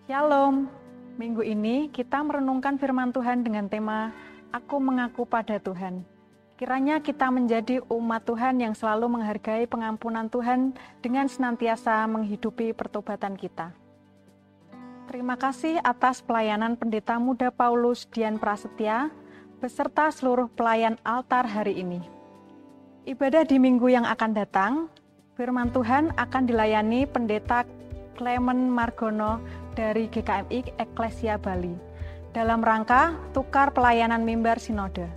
Shalom, minggu ini kita merenungkan firman Tuhan dengan tema Aku Mengaku Pada Tuhan. Kiranya kita menjadi umat Tuhan yang selalu menghargai pengampunan Tuhan dengan senantiasa menghidupi pertobatan kita. Terima kasih atas pelayanan Pendeta Muda Paulus Dian Prasetya beserta seluruh pelayan altar hari ini. Ibadah di minggu yang akan datang, firman Tuhan akan dilayani Pendeta Clement Margono dari GKMI Eklesia Bali dalam rangka tukar pelayanan mimbar sinode.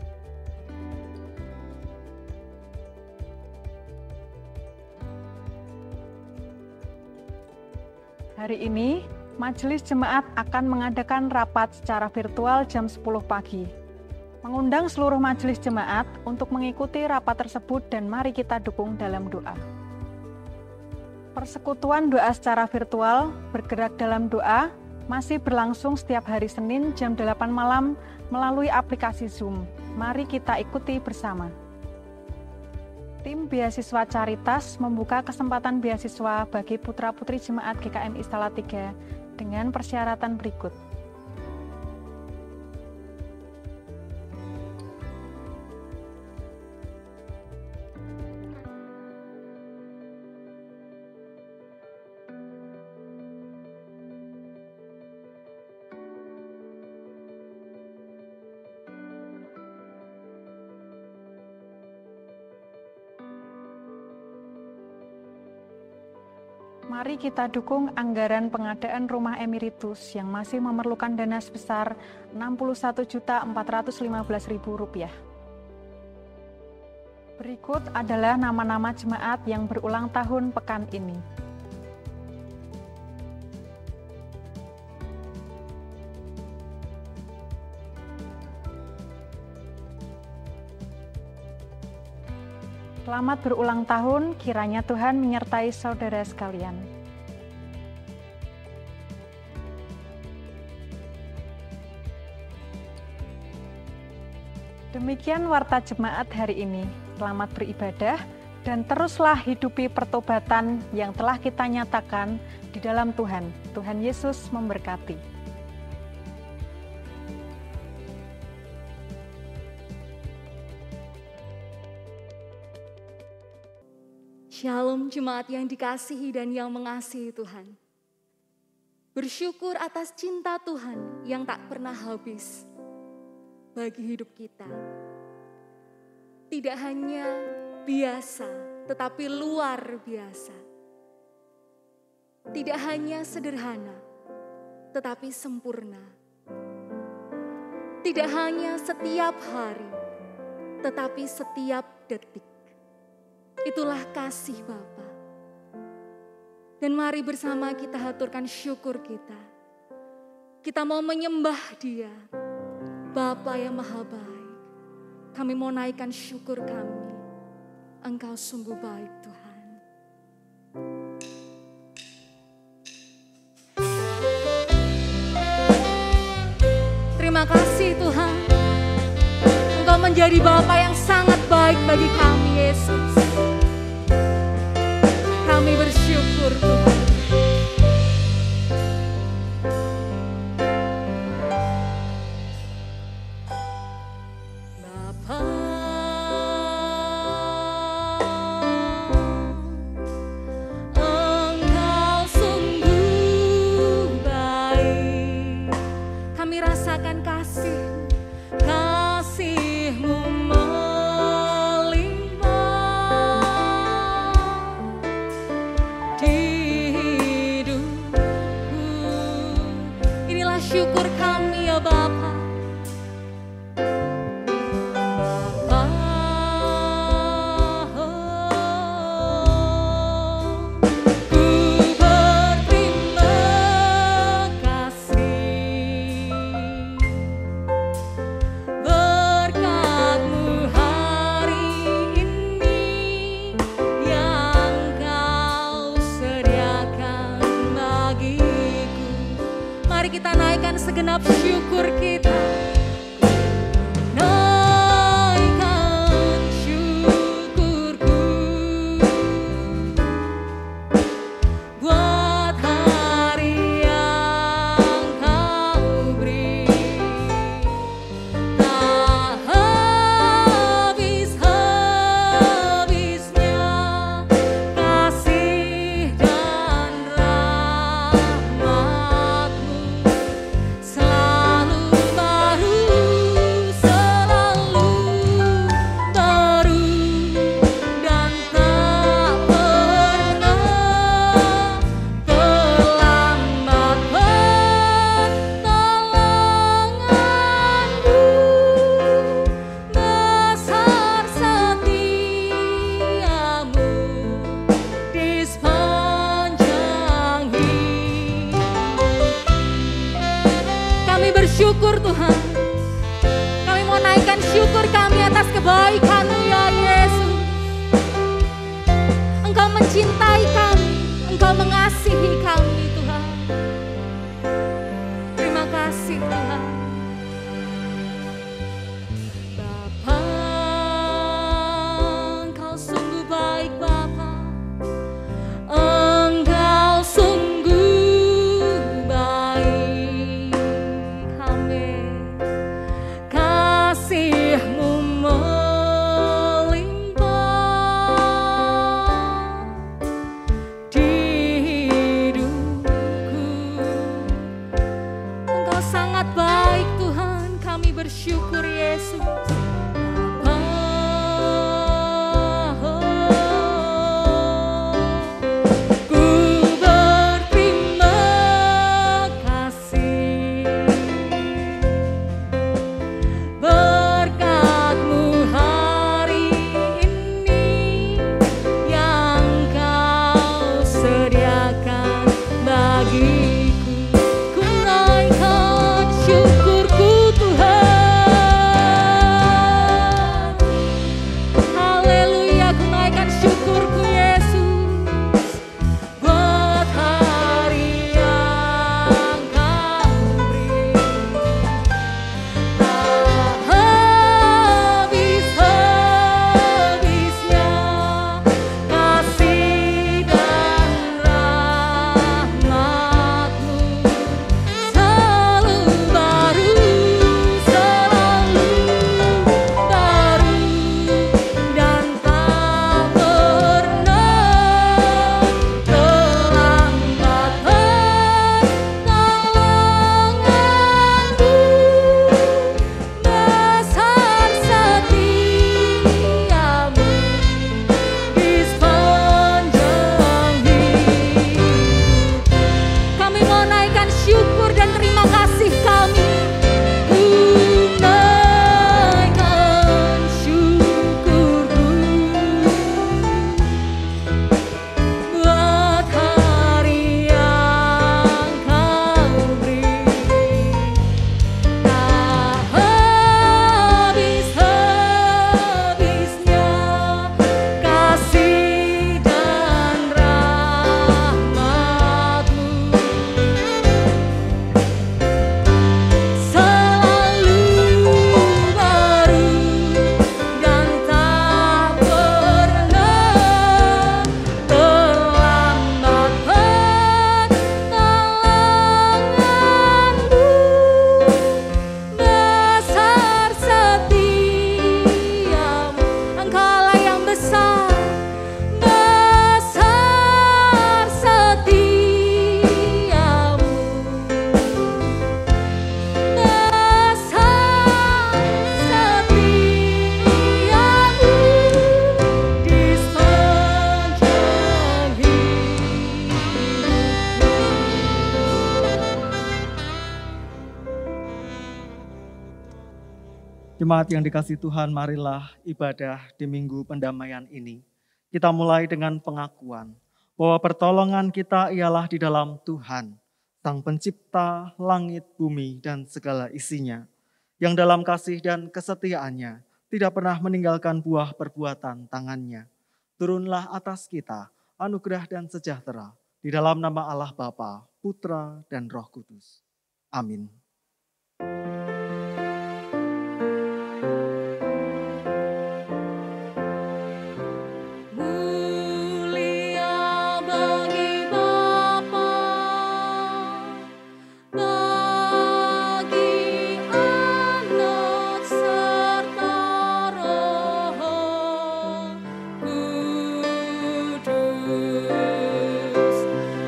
Hari ini, Majelis Jemaat akan mengadakan rapat secara virtual jam 10 pagi. Mengundang seluruh majelis jemaat untuk mengikuti rapat tersebut dan mari kita dukung dalam doa. Persekutuan doa secara virtual bergerak dalam doa masih berlangsung setiap hari Senin jam 8 malam melalui aplikasi Zoom. Mari kita ikuti bersama. Tim Beasiswa Caritas membuka kesempatan beasiswa bagi putra-putri jemaat GKMI Salatiga dengan persyaratan berikut. Mari kita dukung anggaran pengadaan rumah emeritus yang masih memerlukan dana sebesar Rp61.415.000. Berikut adalah nama-nama jemaat yang berulang tahun pekan ini. Selamat berulang tahun, kiranya Tuhan menyertai saudara sekalian. Demikian warta jemaat hari ini. Selamat beribadah dan teruslah hidupi pertobatan yang telah kita nyatakan di dalam Tuhan. Tuhan Yesus memberkati. Shalom jemaat yang dikasihi dan yang mengasihi Tuhan. Bersyukur atas cinta Tuhan yang tak pernah habis bagi hidup kita. Tidak hanya biasa, tetapi luar biasa. Tidak hanya sederhana, tetapi sempurna. Tidak hanya setiap hari, tetapi setiap detik. Itulah kasih Bapa. Dan mari bersama kita haturkan syukur kita. Kita mau menyembah Dia, Bapa yang maha baik. Kami mau naikkan syukur kami. Engkau sungguh baik Tuhan. Terima kasih Tuhan. Engkau menjadi Bapa yang sangat baik bagi kami Yesus. Kami bersyukur Tuhan. Bapa, Engkau sungguh baik. Kami rasakan kasih-Mu syukur kami ya Bapa. Ku berterima kasih berkat-Mu hari ini yang Kau sediakan bagiku. Mari kita naikkan segenap syukur kita. Naikkan syukurku buat hari yang Kami bersyukur Tuhan. Kami mau naikkan syukur kami atas kebaikan-Mu ya Yesus. Engkau mencintai kami, Engkau mengasihi kami Tuhan. Terima kasih Tuhan. Bapa, Engkau sungguh baik Bapa. Engkau sungguh baik. Amin. Kasih-Mu melimpah di hidupku. Engkau sangat baik Tuhan, kami bersyukur Yesus. Ku berterima kasih berkat-Mu hari ini yang Kau sediakan bagiku. Ku naikkan syukurku Tuhan. Haleluya, ku naikkan syukurku Yesus buat hari yang Kau beri. Tak habis-habisnya kasih dan rahmat-Mu selalu baru, selalu baru, dan tak pernah terlambat pertolongan-Mu. Besar setiamu di sepanjang hidup. Kami mau naikkan syukur dan terima kasih kami. Ku naikkan syukurku buat hari yang Kau beri. Tak habis-habisnya kasih dan rahmat-Mu selalu baru, dan tak pernah terlambat pertolongan-Mu. Besar setiamu, Engkaulah yang besar. Besar setiamu, besar setiamu di sepanjang hidupku. Jemaat yang dikasihi Tuhan, marilah ibadah di Minggu Pendamaian ini. Kita mulai dengan pengakuan bahwa pertolongan kita ialah di dalam Tuhan, Sang Pencipta langit, bumi, dan segala isinya, yang dalam kasih dan kesetiaannya tidak pernah meninggalkan buah perbuatan tangannya. Turunlah atas kita anugerah dan sejahtera di dalam nama Allah Bapa, Putra, dan Roh Kudus. Amin. Mulia bagi Bapa, bagi Anak serta Roh Kudus,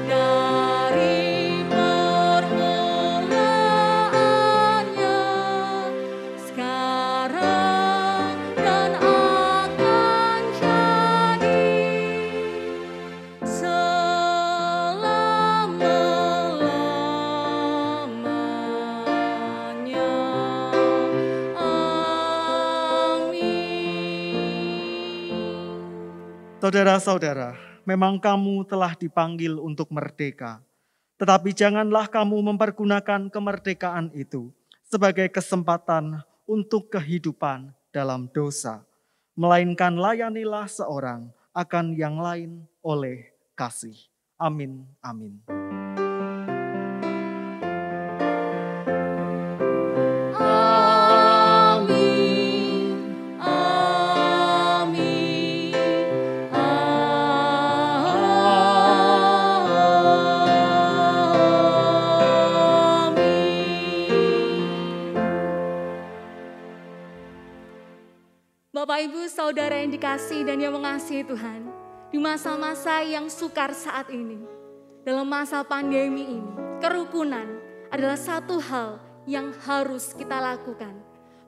dari permulaannya sekarang dan akan jadi selama-lamanya. Amin. Saudara-saudara, memang kamu telah dipanggil untuk merdeka. Tetapi janganlah kamu mempergunakan kemerdekaan itu sebagai kesempatan untuk kehidupan dalam dosa, melainkan layanilah seorang akan yang lain oleh kasih. Amin, amin. Bapak, Ibu, Saudara yang dikasihi dan yang mengasihi Tuhan, di masa-masa yang sukar saat ini, dalam masa pandemi ini, kerukunan adalah satu hal yang harus kita lakukan,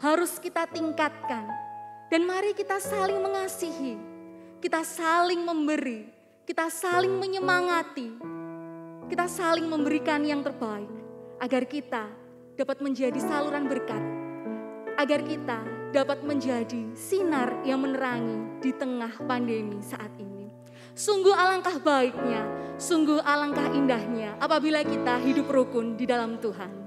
harus kita tingkatkan. Dan mari kita saling mengasihi, kita saling memberi, kita saling menyemangati, kita saling memberikan yang terbaik, agar kita dapat menjadi saluran berkat, agar kita dapat menjadi sinar yang menerangi di tengah pandemi saat ini. Sungguh alangkah baiknya, sungguh alangkah indahnya apabila kita hidup rukun di dalam Tuhan.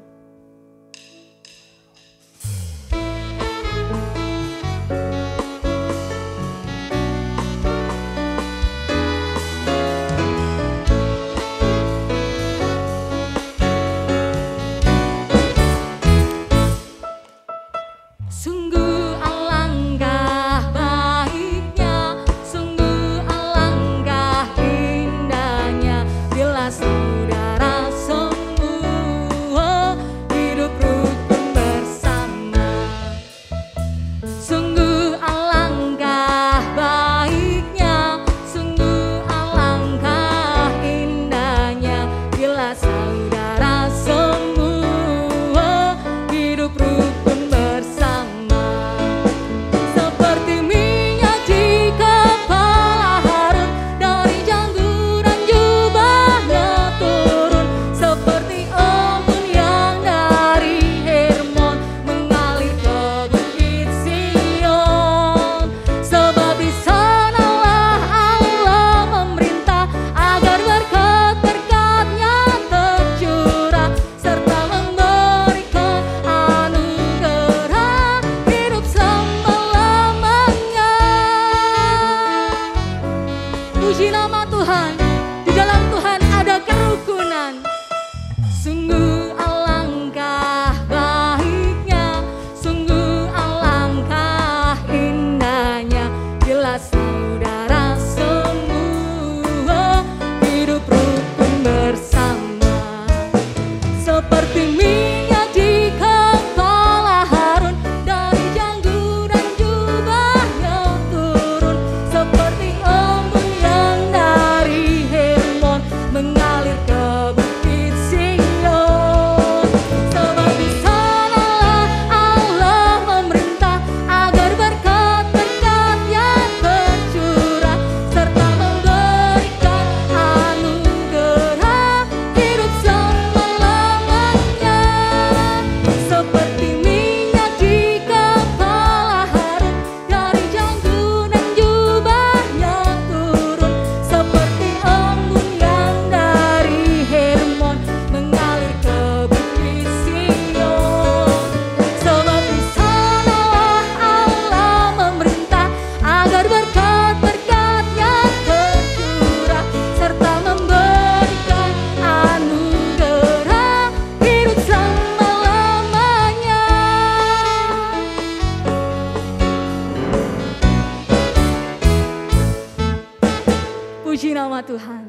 Tuhan.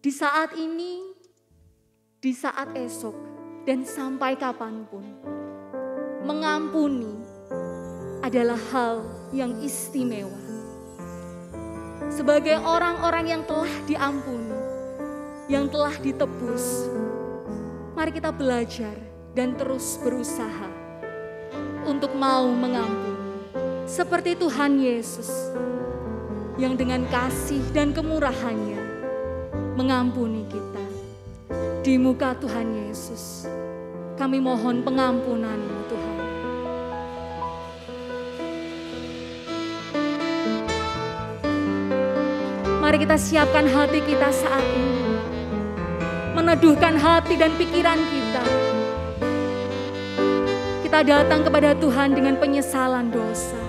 Di saat ini, di saat esok, dan sampai kapanpun, mengampuni adalah hal yang istimewa. Sebagai orang-orang yang telah diampuni, yang telah ditebus, mari kita belajar dan terus berusaha untuk mau mengampuni. Seperti Tuhan Yesus yang dengan kasih dan kemurahannya mengampuni kita. Di muka Tuhan Yesus, kami mohon pengampunan-Mu Tuhan. Mari kita siapkan hati kita saat ini. Meneduhkan hati dan pikiran kita. Kita datang kepada Tuhan dengan penyesalan dosa.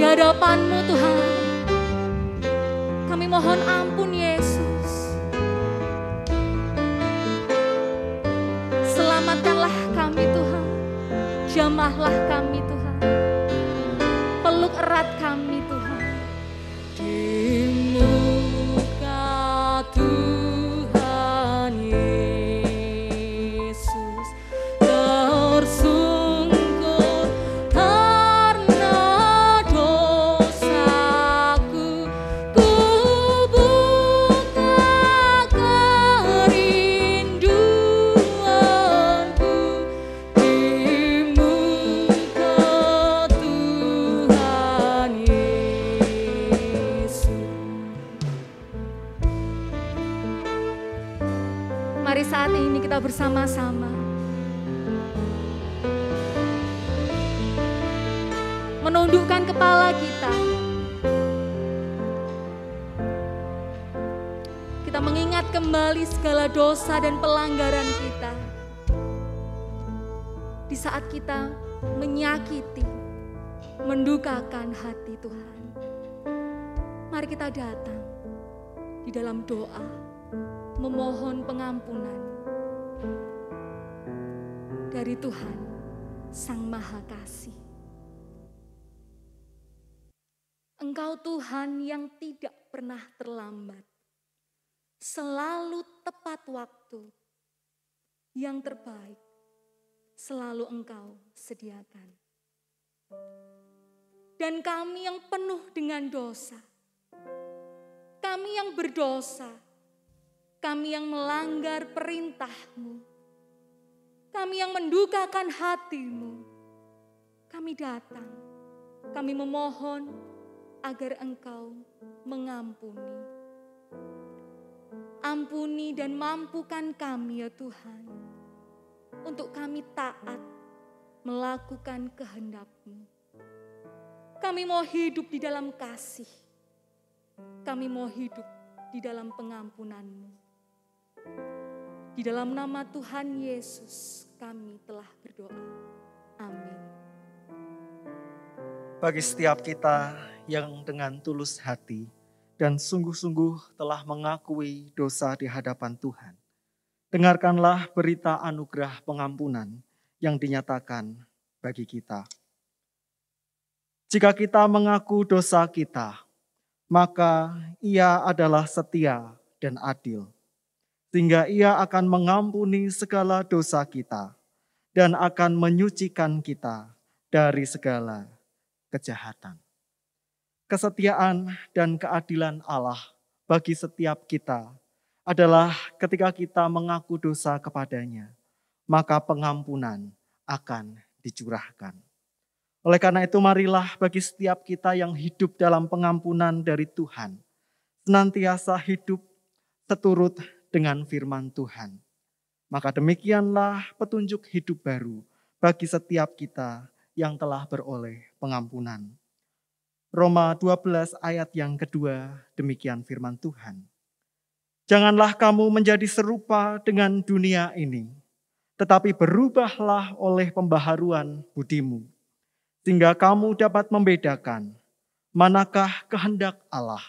Di hadapan-Mu Tuhan, kami mohon ampun Yesus. Selamatkanlah kami Tuhan, jamahlah kami Tuhan, peluk erat kami Tuhan. Di muka Tuhan Yesus tersungkur karena dosaku, ku buka kerinduanku di muka Tuhan Yesus. Mari saat ini kita bersama-sama menundukkan kepala kita. Kita mengingat kembali segala dosa dan pelanggaran kita. Di saat kita menyakiti, mendukakan hati Tuhan. Mari kita datang di dalam doa, memohon pengampunan dari Tuhan Sang Maha Kasih. Engkau Tuhan yang tidak pernah terlambat, selalu tepat waktu, yang terbaik selalu Engkau sediakan. Dan kami yang penuh dengan dosa, kami yang berdosa, kami yang melanggar perintah-Mu, kami yang mendukakan hati-Mu, kami datang, kami memohon agar Engkau mengampuni. Ampuni dan mampukan kami ya Tuhan, untuk kami taat melakukan kehendak-Mu. Kami mau hidup di dalam kasih, kami mau hidup di dalam pengampunan-Mu. Di dalam nama Tuhan Yesus kami telah berdoa. Amin. Bagi setiap kita yang dengan tulus hati dan sungguh-sungguh telah mengakui dosa di hadapan Tuhan, dengarkanlah berita anugerah pengampunan yang dinyatakan bagi kita. Jika kita mengaku dosa kita, maka Ia adalah setia dan adil, sehingga Ia akan mengampuni segala dosa kita dan akan menyucikan kita dari segala kejahatan. Kesetiaan dan keadilan Allah bagi setiap kita adalah ketika kita mengaku dosa kepadanya, maka pengampunan akan dicurahkan. Oleh karena itu marilah bagi setiap kita yang hidup dalam pengampunan dari Tuhan, senantiasa hidup seturut dengan firman Tuhan. Maka demikianlah petunjuk hidup baru bagi setiap kita yang telah beroleh pengampunan. Roma 12 ayat yang kedua, demikian firman Tuhan. Janganlah kamu menjadi serupa dengan dunia ini, tetapi berubahlah oleh pembaharuan budimu, sehingga kamu dapat membedakan manakah kehendak Allah,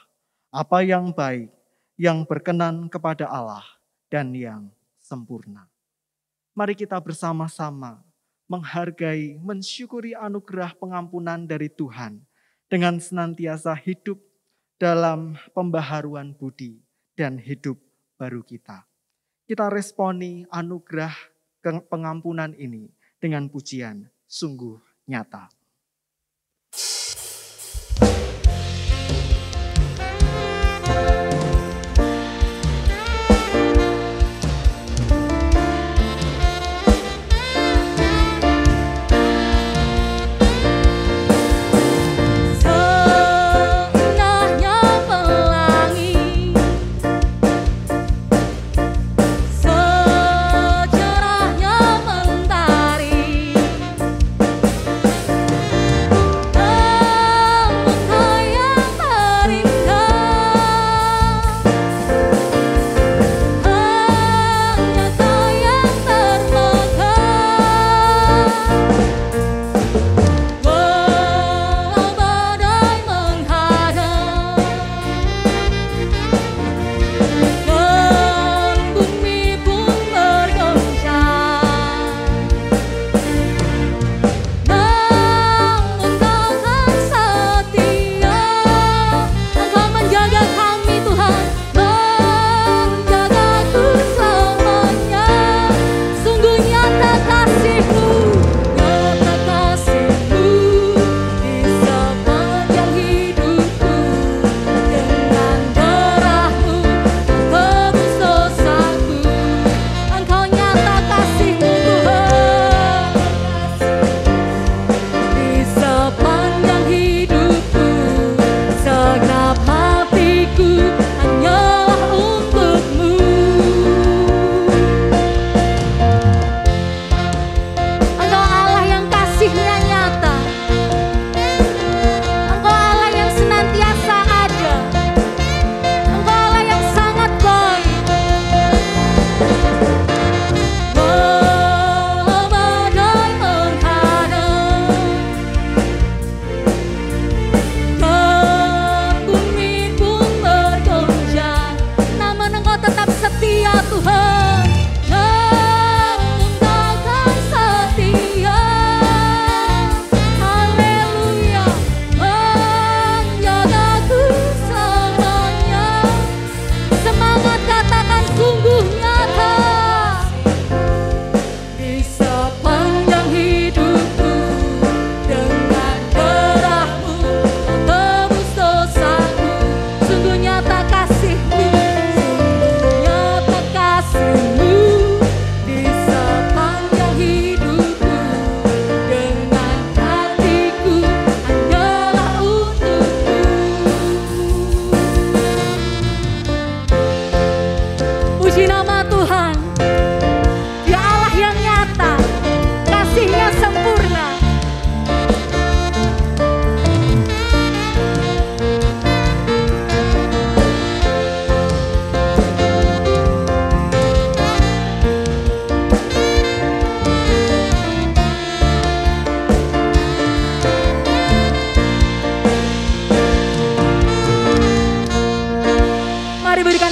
apa yang baik, yang berkenan kepada Allah, dan yang sempurna. Mari kita bersama-sama menghargai, mensyukuri anugerah pengampunan dari Tuhan dengan senantiasa hidup dalam pembaharuan budi dan hidup baru kita. Kita responi anugerah pengampunan ini dengan pujian sungguh nyata.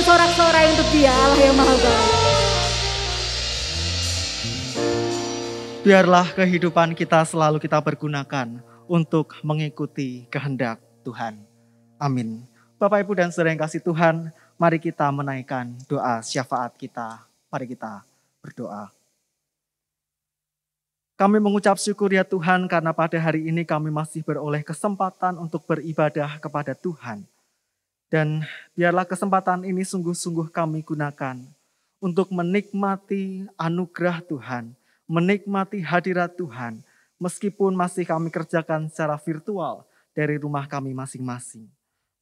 sorak-sorai untuk Dia, Allah yang Maha Baik. Biarlah kehidupan kita selalu kita pergunakan untuk mengikuti kehendak Tuhan. Amin. Bapak, Ibu, dan saudara yang kasih Tuhan, mari kita menaikkan doa syafaat kita. Mari kita berdoa. Kami mengucap syukur ya Tuhan karena pada hari ini kami masih beroleh kesempatan untuk beribadah kepada Tuhan. Dan biarlah kesempatan ini sungguh-sungguh kami gunakan untuk menikmati anugerah Tuhan, menikmati hadirat Tuhan, meskipun masih kami kerjakan secara virtual dari rumah kami masing-masing.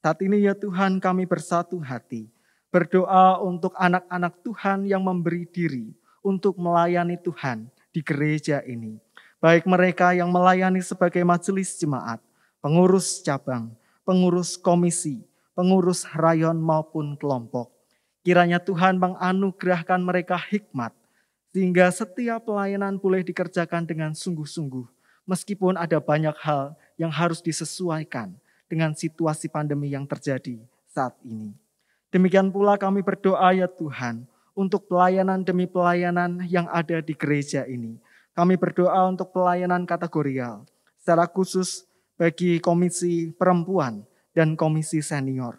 Saat ini ya Tuhan kami bersatu hati, berdoa untuk anak-anak Tuhan yang memberi diri untuk melayani Tuhan di gereja ini. Baik mereka yang melayani sebagai majelis jemaat, pengurus cabang, pengurus komisi, pengurus rayon maupun kelompok. Kiranya Tuhan menganugerahkan mereka hikmat, sehingga setiap pelayanan boleh dikerjakan dengan sungguh-sungguh, meskipun ada banyak hal yang harus disesuaikan dengan situasi pandemi yang terjadi saat ini. Demikian pula kami berdoa ya Tuhan, untuk pelayanan demi pelayanan yang ada di gereja ini. Kami berdoa untuk pelayanan kategorial, secara khusus bagi komisi perempuan dan komisi senior.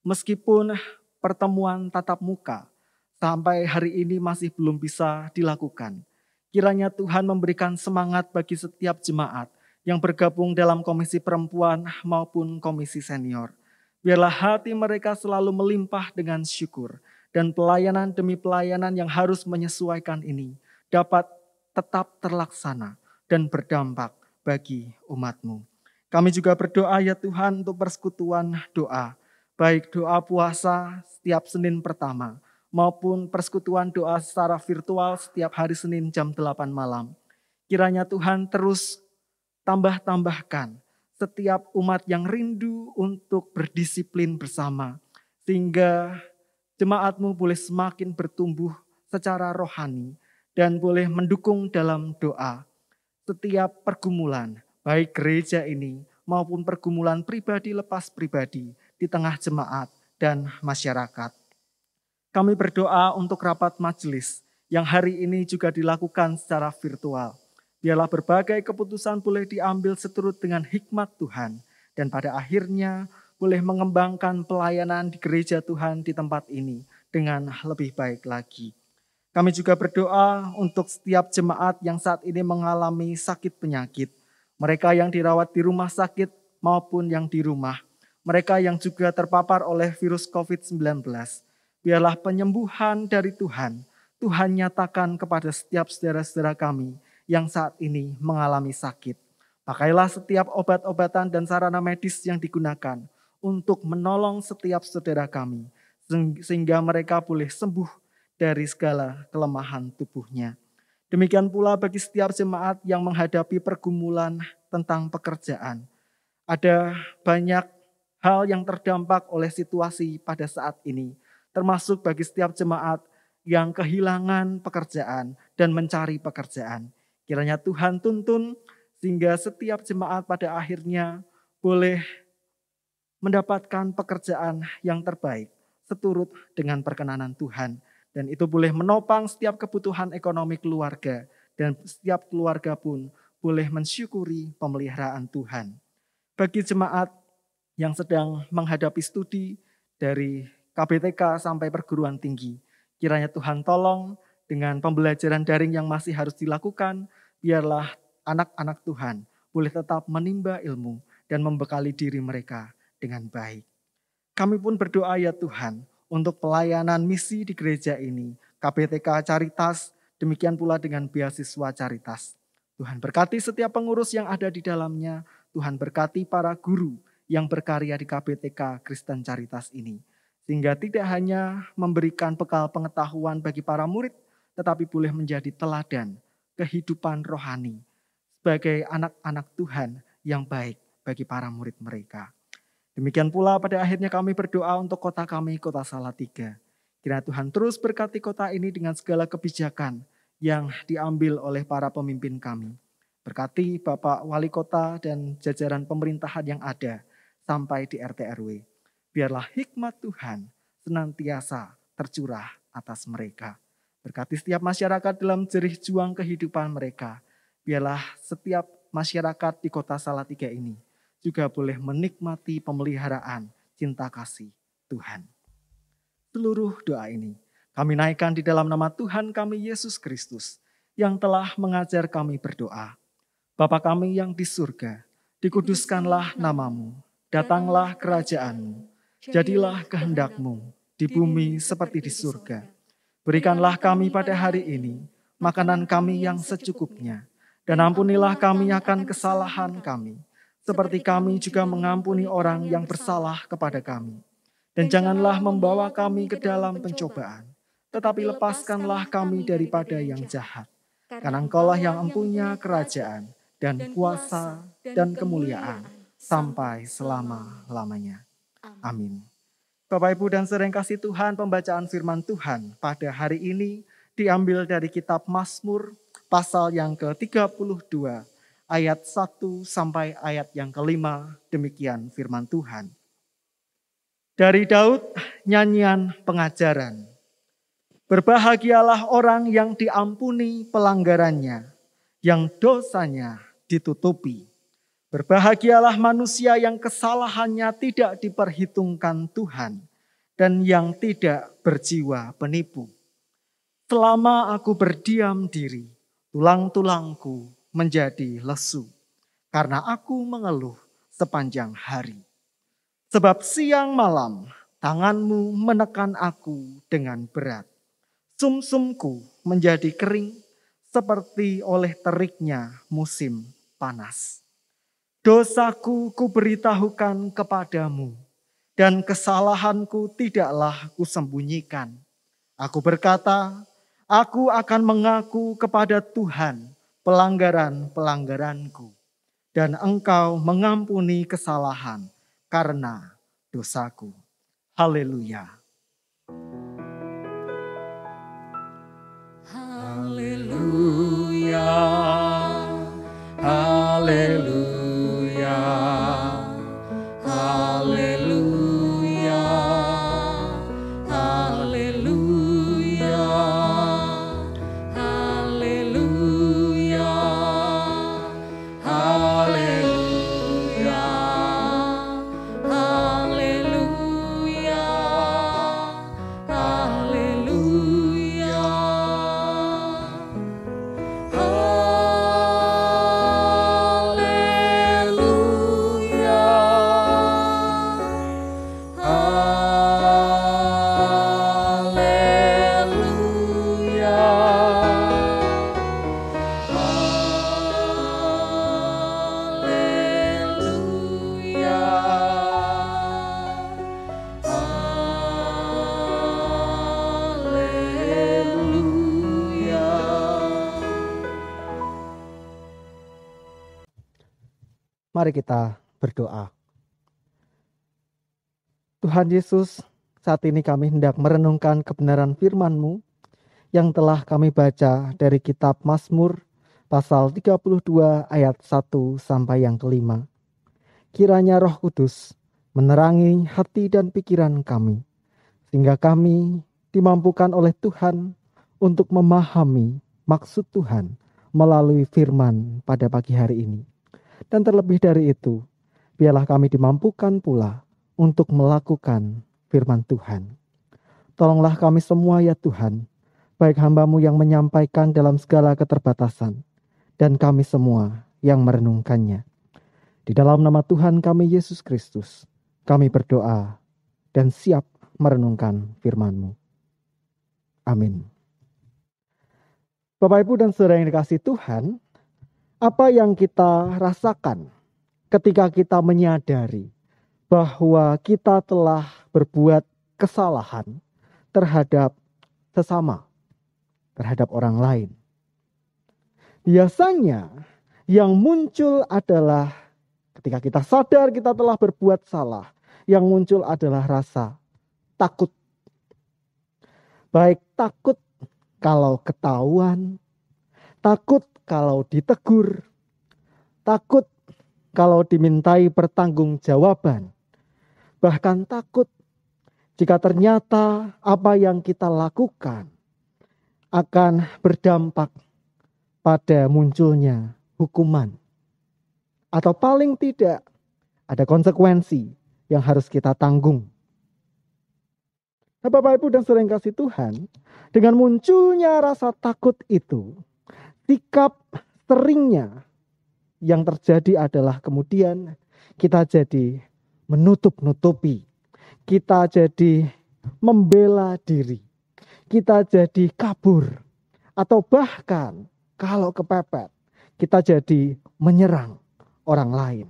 Meskipun pertemuan tatap muka sampai hari ini masih belum bisa dilakukan, Kiranya Tuhan memberikan semangat bagi setiap jemaat yang bergabung dalam komisi perempuan maupun komisi senior. Biarlah hati mereka selalu melimpah dengan syukur, dan pelayanan demi pelayanan yang harus menyesuaikan ini dapat tetap terlaksana dan berdampak bagi umat-Mu. Kami juga berdoa ya Tuhan untuk persekutuan doa, baik doa puasa setiap Senin pertama, maupun persekutuan doa secara virtual setiap hari Senin jam 8 malam. Kiranya Tuhan terus tambahkan setiap umat yang rindu untuk berdisiplin bersama, sehingga jemaat-Mu boleh semakin bertumbuh secara rohani dan boleh mendukung dalam doa setiap pergumulan, baik gereja ini maupun pergumulan pribadi lepas pribadi di tengah jemaat dan masyarakat. Kami berdoa untuk rapat majelis yang hari ini juga dilakukan secara virtual. Biarlah berbagai keputusan boleh diambil seturut dengan hikmat Tuhan, dan pada akhirnya boleh mengembangkan pelayanan di gereja Tuhan di tempat ini dengan lebih baik lagi. Kami juga berdoa untuk setiap jemaat yang saat ini mengalami sakit penyakit, mereka yang dirawat di rumah sakit maupun yang di rumah, mereka yang juga terpapar oleh virus COVID-19. Biarlah penyembuhan dari Tuhan nyatakan kepada setiap saudara-saudara kami yang saat ini mengalami sakit. Pakailah setiap obat-obatan dan sarana medis yang digunakan untuk menolong setiap saudara kami, sehingga mereka boleh sembuh dari segala kelemahan tubuhnya. Demikian pula bagi setiap jemaat yang menghadapi pergumulan tentang pekerjaan. Ada banyak hal yang terdampak oleh situasi pada saat ini, termasuk bagi setiap jemaat yang kehilangan pekerjaan dan mencari pekerjaan. Kiranya Tuhan tuntun sehingga setiap jemaat pada akhirnya boleh mendapatkan pekerjaan yang terbaik seturut dengan perkenanan Tuhan. Dan itu boleh menopang setiap kebutuhan ekonomi keluarga, dan setiap keluarga pun boleh mensyukuri pemeliharaan Tuhan. Bagi jemaat yang sedang menghadapi studi dari KBTK sampai perguruan tinggi, kiranya Tuhan tolong dengan pembelajaran daring yang masih harus dilakukan, biarlah anak-anak Tuhan boleh tetap menimba ilmu dan membekali diri mereka dengan baik. Kami pun berdoa ya Tuhan, untuk pelayanan misi di gereja ini, KBTK Caritas, demikian pula dengan beasiswa Caritas. Tuhan berkati setiap pengurus yang ada di dalamnya, Tuhan berkati para guru yang berkarya di KBTK Kristen Caritas ini. Sehingga tidak hanya memberikan bekal pengetahuan bagi para murid, tetapi boleh menjadi teladan kehidupan rohani sebagai anak-anak Tuhan yang baik bagi para murid mereka. Demikian pula pada akhirnya kami berdoa untuk kota kami, Kota Salatiga. Kiranya Tuhan terus berkati kota ini dengan segala kebijakan yang diambil oleh para pemimpin kami. Berkati Bapak Wali Kota dan jajaran pemerintahan yang ada sampai di RT RW. Biarlah hikmat Tuhan senantiasa tercurah atas mereka. Berkati setiap masyarakat dalam jerih juang kehidupan mereka. Biarlah setiap masyarakat di Kota Salatiga ini juga boleh menikmati pemeliharaan cinta kasih Tuhan. Seluruh doa ini kami naikkan di dalam nama Tuhan kami Yesus Kristus yang telah mengajar kami berdoa. Bapa kami yang di surga, dikuduskanlah namamu, datanglah kerajaan-Mu, jadilah kehendak-Mu di bumi seperti di surga. Berikanlah kami pada hari ini makanan kami yang secukupnya, dan ampunilah kami akan kesalahan kami, seperti kami juga mengampuni orang yang bersalah kepada kami. Dan janganlah membawa kami ke dalam pencobaan, tetapi lepaskanlah kami daripada yang jahat. Karena Engkaulah yang empunya kerajaan dan kuasa dan kemuliaan sampai selama-lamanya. Amin. Bapak, Ibu, dan saudara yang kasih Tuhan, pembacaan firman Tuhan pada hari ini diambil dari kitab Mazmur pasal yang ke-32. Ayat 1 sampai ayat yang ke-5, demikian firman Tuhan. Dari Daud, nyanyian pengajaran. Berbahagialah orang yang diampuni pelanggarannya, yang dosanya ditutupi. Berbahagialah manusia yang kesalahannya tidak diperhitungkan Tuhan, dan yang tidak berjiwa penipu. Selama aku berdiam diri, Tulang-tulangku menjadi lesu karena aku mengeluh sepanjang hari. Sebab siang malam tanganmu menekan aku dengan berat. Sumsumku menjadi kering seperti oleh teriknya musim panas. Dosaku kuberitahukan kepadamu, dan kesalahanku tidaklah kusembunyikan. Aku berkata, aku akan mengaku kepada Tuhan pelanggaran-pelanggaranku, dan Engkau mengampuni kesalahan karena dosaku. Haleluya. Haleluya, haleluya, haleluya, haleluya, haleluya, haleluya, haleluya, haleluya. Mari kita berdoa. Tuhan Yesus, saat ini kami hendak merenungkan kebenaran firman-Mu yang telah kami baca dari kitab Mazmur pasal 32 ayat 1 sampai yang kelima. Kiranya Roh Kudus menerangi hati dan pikiran kami, sehingga kami dimampukan oleh Tuhan untuk memahami maksud Tuhan melalui firman pada pagi hari ini. Dan terlebih dari itu, biarlah kami dimampukan pula untuk melakukan firman Tuhan. Tolonglah kami semua ya Tuhan, baik hamba-Mu yang menyampaikan dalam segala keterbatasan, dan kami semua yang merenungkannya. Di dalam nama Tuhan kami Yesus Kristus, kami berdoa dan siap merenungkan firman-Mu. Amin. Bapak, Ibu, dan Saudara yang dikasihi Tuhan, apa yang kita rasakan ketika kita menyadari bahwa kita telah berbuat kesalahan terhadap sesama, terhadap orang lain? Biasanya yang muncul adalah ketika kita sadar kita telah berbuat salah, yang muncul adalah rasa takut. Baik takut kalau ketahuan, takut kalau ditegur, takut kalau dimintai pertanggungjawaban, bahkan takut jika ternyata apa yang kita lakukan akan berdampak pada munculnya hukuman, atau paling tidak ada konsekuensi yang harus kita tanggung. Nah, Bapak, Ibu, dan Saudara yang kasih Tuhan, dengan munculnya rasa takut itu, sikap seringnya yang terjadi adalah kemudian kita jadi menutup-nutupi, kita jadi membela diri, kita jadi kabur, atau bahkan kalau kepepet, kita jadi menyerang orang lain.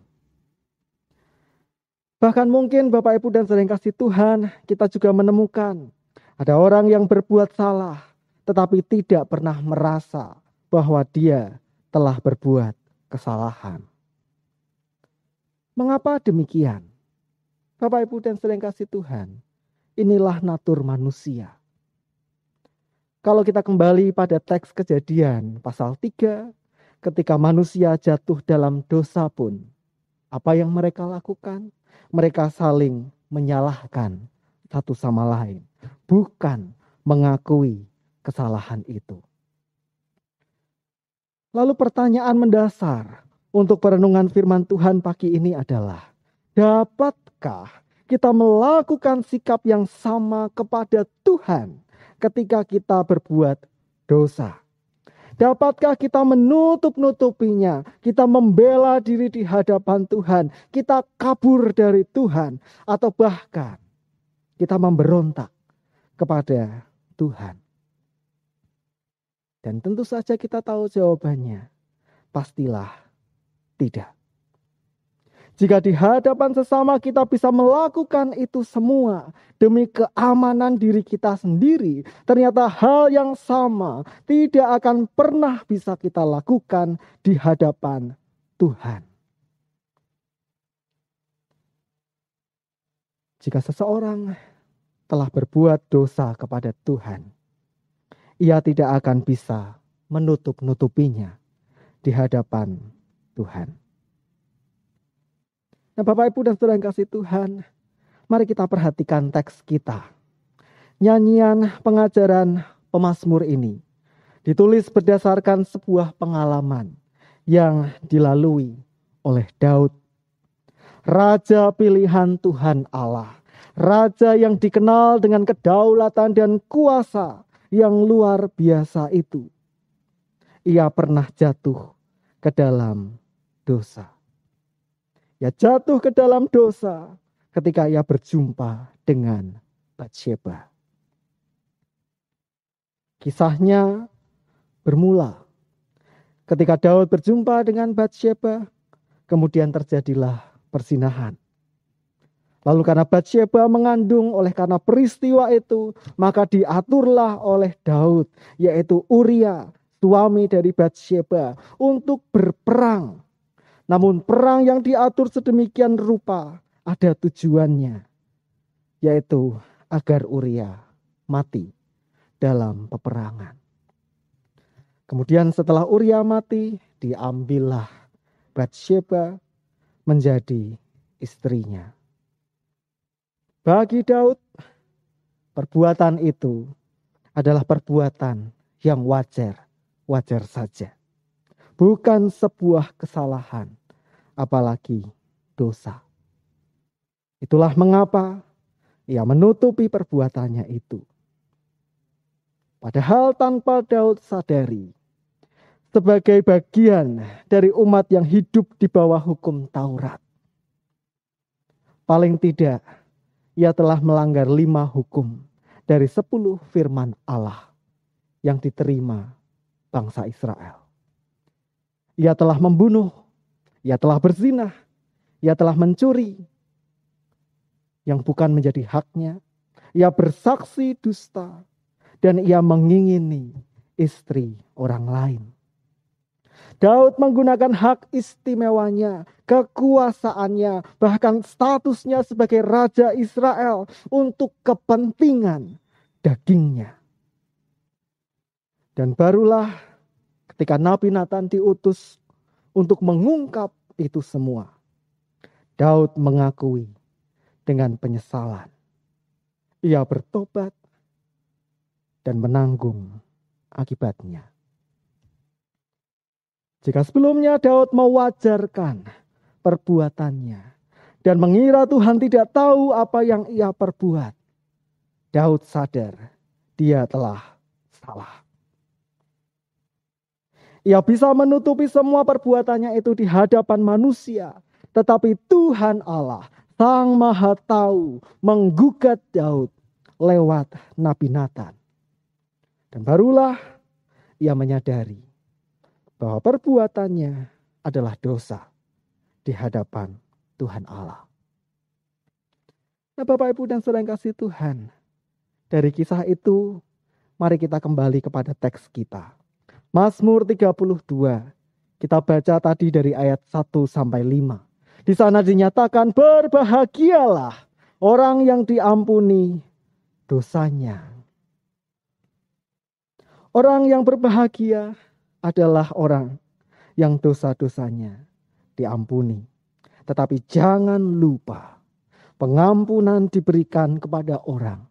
Bahkan mungkin Bapak, Ibu, dan Saudara yang kasih Tuhan, kita juga menemukan ada orang yang berbuat salah, tetapi tidak pernah merasa bahwa dia telah berbuat kesalahan. Mengapa demikian? Bapak, Ibu, dan Saudara yang kasih Tuhan, inilah natur manusia. Kalau kita kembali pada teks Kejadian pasal 3, ketika manusia jatuh dalam dosa pun, apa yang mereka lakukan? Mereka saling menyalahkan satu sama lain, bukan mengakui kesalahan itu. Lalu pertanyaan mendasar untuk perenungan firman Tuhan pagi ini adalah, dapatkah kita melakukan sikap yang sama kepada Tuhan ketika kita berbuat dosa? Dapatkah kita menutup-nutupinya? Kita membela diri di hadapan Tuhan. Kita kabur dari Tuhan. Atau bahkan kita memberontak kepada Tuhan. Dan tentu saja kita tahu jawabannya. Pastilah tidak. Jika di hadapan sesama kita bisa melakukan itu semua demi keamanan diri kita sendiri, ternyata hal yang sama tidak akan pernah bisa kita lakukan di hadapan Tuhan. Jika seseorang telah berbuat dosa kepada Tuhan, ia tidak akan bisa menutup-nutupinya di hadapan Tuhan. Nah, Bapak Ibu dan Saudara yang kasih Tuhan, mari kita perhatikan teks kita. Nyanyian pengajaran pemazmur ini ditulis berdasarkan sebuah pengalaman yang dilalui oleh Daud. Raja pilihan Tuhan Allah. Raja yang dikenal dengan kedaulatan dan kuasa yang luar biasa itu. Ia pernah jatuh ke dalam dosa. Ia jatuh ke dalam dosa ketika ia berjumpa dengan Batsyeba. Kisahnya bermula ketika Daud berjumpa dengan Batsyeba, kemudian terjadilah perzinahan. Lalu karena Batsyeba mengandung oleh karena peristiwa itu, maka diaturlah oleh Daud, yaitu Uria, suami dari Batsyeba, untuk berperang. Namun perang yang diatur sedemikian rupa ada tujuannya, yaitu agar Uria mati dalam peperangan. Kemudian setelah Uria mati, diambillah Batsyeba menjadi istrinya. Bagi Daud, perbuatan itu adalah perbuatan yang wajar saja. Bukan sebuah kesalahan, apalagi dosa. Itulah mengapa ia menutupi perbuatannya itu. Padahal tanpa Daud sadari, sebagai bagian dari umat yang hidup di bawah hukum Taurat, paling tidak ia telah melanggar 5 hukum dari 10 firman Allah yang diterima bangsa Israel. Ia telah membunuh, ia telah berzinah, ia telah mencuri yang bukan menjadi haknya. Ia bersaksi dusta dan ia mengingini istri orang lain. Daud menggunakan hak istimewanya, kekuasaannya, bahkan statusnya sebagai Raja Israel untuk kepentingan dagingnya. Dan barulah ketika Nabi Nathan diutus untuk mengungkap itu semua, Daud mengakui dengan penyesalan. Ia bertobat dan menanggung akibatnya. Jika sebelumnya Daud mewajarkan perbuatannya dan mengira Tuhan tidak tahu apa yang ia perbuat, Daud sadar dia telah salah. Ia bisa menutupi semua perbuatannya itu di hadapan manusia. Tetapi Tuhan Allah, Sang Maha Tahu, menggugat Daud lewat Nabi Nathan. Dan barulah ia menyadari bahwa perbuatannya adalah dosa di hadapan Tuhan Allah. Nah, Bapak, Ibu, dan Saudara yang kasih Tuhan, dari kisah itu, mari kita kembali kepada teks kita. Mazmur 32, kita baca tadi dari ayat 1 sampai 5. Di sana dinyatakan, berbahagialah orang yang diampuni dosanya. Orang yang berbahagia adalah orang yang dosa-dosanya diampuni. Tetapi jangan lupa, pengampunan diberikan kepada orang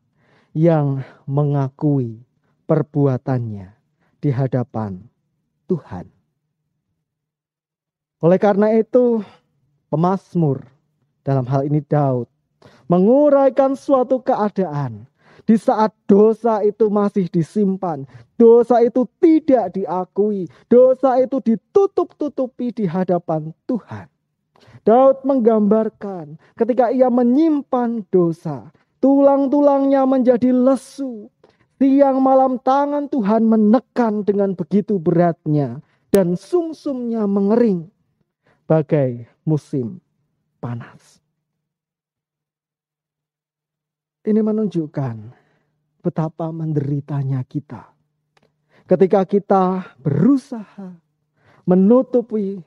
yang mengakui perbuatannya di hadapan Tuhan. Oleh karena itu, pemazmur, dalam hal ini Daud, menguraikan suatu keadaan Di saat dosa itu masih disimpan, dosa itu tidak diakui, dosa itu ditutup-tutupi di hadapan Tuhan. Daud menggambarkan ketika ia menyimpan dosa, tulang-tulangnya menjadi lesu. Siang malam tangan Tuhan menekan dengan begitu beratnya dan sumsumnya mengering bagai musim panas. Ini menunjukkan betapa menderitanya kita ketika kita berusaha menutupi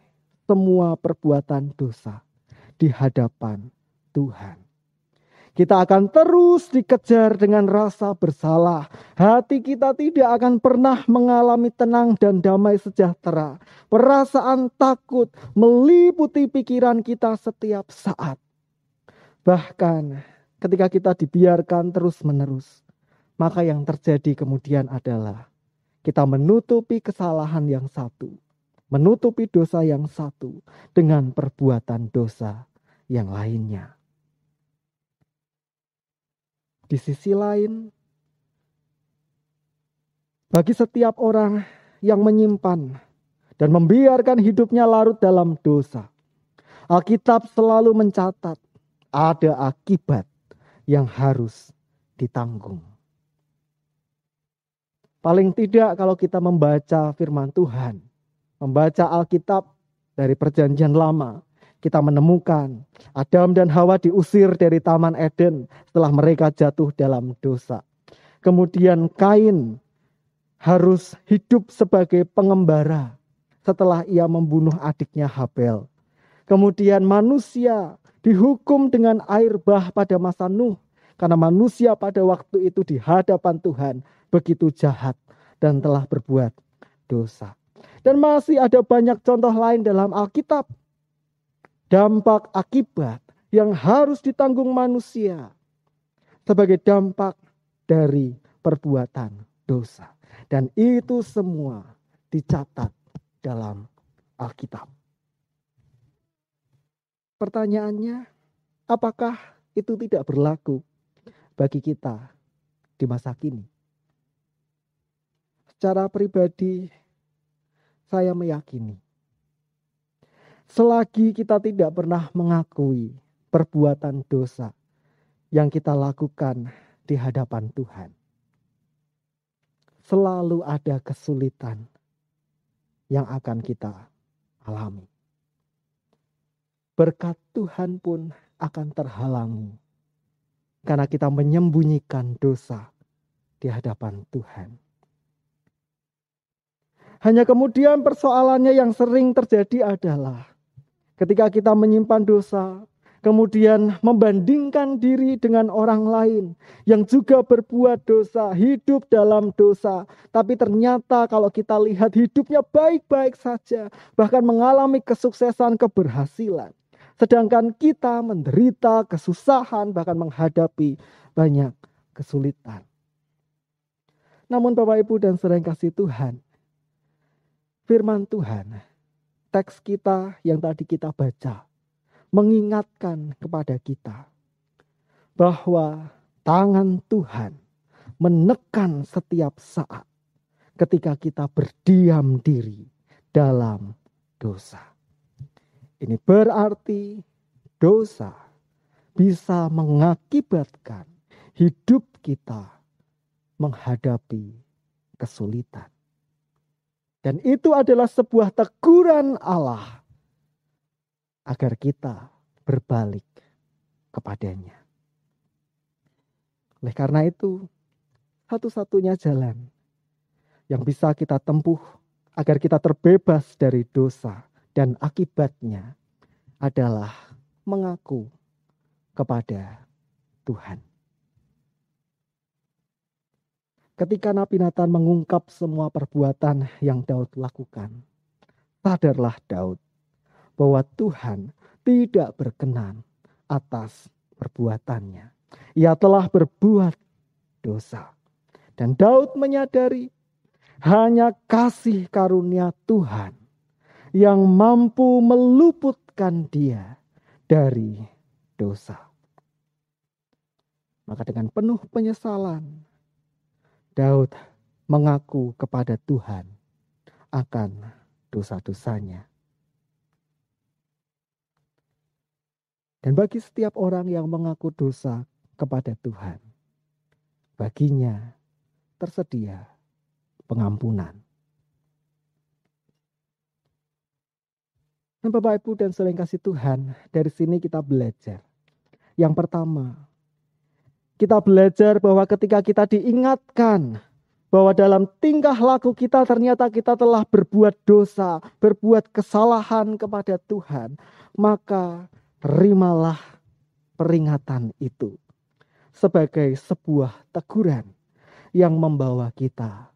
semua perbuatan dosa di hadapan Tuhan. Kita akan terus dikejar dengan rasa bersalah. Hati kita tidak akan pernah mengalami tenang dan damai sejahtera. Perasaan takut meliputi pikiran kita setiap saat. Bahkan ketika kita dibiarkan terus-menerus, maka yang terjadi kemudian adalah kita menutupi kesalahan yang satu, menutupi dosa yang satu dengan perbuatan dosa yang lainnya. Di sisi lain, bagi setiap orang yang menyimpan dan membiarkan hidupnya larut dalam dosa, Alkitab selalu mencatat ada akibat yang harus ditanggung. Paling tidak kalau kita membaca firman Tuhan, membaca Alkitab dari Perjanjian Lama, kita menemukan Adam dan Hawa diusir dari Taman Eden setelah mereka jatuh dalam dosa. Kemudian Kain harus hidup sebagai pengembara setelah ia membunuh adiknya Habel. Kemudian manusia dihukum dengan air bah pada masa Nuh, karena manusia pada waktu itu di hadapan Tuhan begitu jahat dan telah berbuat dosa. Dan masih ada banyak contoh lain dalam Alkitab. Dampak akibat yang harus ditanggung manusia sebagai dampak dari perbuatan dosa. Dan itu semua dicatat dalam Alkitab. Pertanyaannya, apakah itu tidak berlaku bagi kita di masa kini? Secara pribadi, saya meyakini selagi kita tidak pernah mengakui perbuatan dosa yang kita lakukan di hadapan Tuhan, selalu ada kesulitan yang akan kita alami. Berkat Tuhan pun akan terhalangi karena kita menyembunyikan dosa di hadapan Tuhan. Hanya kemudian persoalannya yang sering terjadi adalah ketika kita menyimpan dosa, kemudian membandingkan diri dengan orang lain yang juga berbuat dosa, hidup dalam dosa. Tapi ternyata kalau kita lihat hidupnya baik-baik saja, bahkan mengalami kesuksesan, keberhasilan. Sedangkan kita menderita kesusahan, bahkan menghadapi banyak kesulitan. Namun Bapak Ibu dan saudara yang kasih Tuhan, firman Tuhan, teks kita yang tadi kita baca, mengingatkan kepada kita bahwa tangan Tuhan menekan setiap saat ketika kita berdiam diri dalam dosa. Ini berarti dosa bisa mengakibatkan hidup kita menghadapi kesulitan. Dan itu adalah sebuah teguran Allah agar kita berbalik kepadanya. Oleh karena itu, satu-satunya jalan yang bisa kita tempuh agar kita terbebas dari dosa dan akibatnya adalah mengaku kepada Tuhan. Ketika Nabi Nathan mengungkap semua perbuatan yang Daud lakukan, sadarlah Daud bahwa Tuhan tidak berkenan atas perbuatannya. Ia telah berbuat dosa. Dan Daud menyadari hanya kasih karunia Tuhan yang mampu meluputkan dia dari dosa. Maka dengan penuh penyesalan, Daud mengaku kepada Tuhan akan dosa-dosanya. Dan bagi setiap orang yang mengaku dosa kepada Tuhan, baginya tersedia pengampunan. Dan Bapak Ibu dan saudara yang kasih Tuhan, dari sini kita belajar. Yang pertama, kita belajar bahwa ketika kita diingatkan bahwa dalam tingkah laku kita ternyata kita telah berbuat dosa, berbuat kesalahan kepada Tuhan, maka terimalah peringatan itu sebagai sebuah teguran yang membawa kita